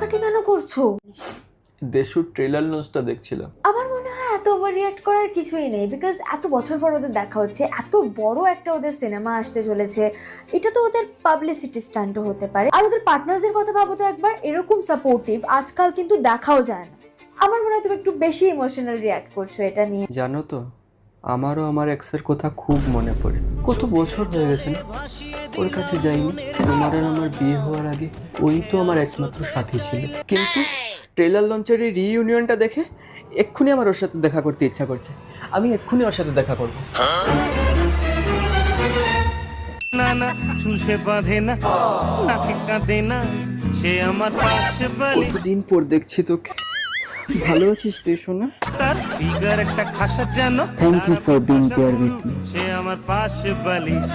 কান্নাকাটি কেন করছো? দেশুর ট্রেলার লঞ্চটা দেখছিলাম। আমার মনে হয় এত ওভার রিঅ্যাক্ট করার কিছুই নেই, বিকজ এত বছর পর ওদের দেখা হচ্ছে, এত বড় একটা ওদের সিনেমা আসতে চলেছে, এটা তো ওদের পাবলিসিটি স্টান্টও হতে পারে। আর ওদের পার্টনার্সের কথা ভাবো তো একবার, এরকম সাপোর্টিভ আজকাল কিন্তু দেখাও যায় না। আমার মনে হয় তুমি একটু বেশি ইমোশনাল রিঅ্যাক্ট করছো এটা নিয়ে। জানো তো, আমারও আমার এক্সের কথা খুব মনে পড়ে। কত বছর হয়ে গেছে না ওর কাছে যাইনি। তোমার আর আমার বিয়ে হওয়ার আগে ওই তো আমার একমাত্র সাথী ছিল, কিন্তু ট্রেলার লঞ্চের এই রিইউনিয়নটা দেখে এক্ষুনি আমার ওর সাথে দেখা করতে ইচ্ছা করছে। আমি এক্ষুনি ওর সাথে দেখা করবো। না না চুল সে বাঁধে না, নাকে কাঁদে না, সে আমার পাশে বালি। কতদিন পর দেখছি তোকে। ভালো আছিস তুই সোনা? তার ফিগার একটা খাসা যেন। Thank you for being there with me. সে আমার পাশে বালিশ।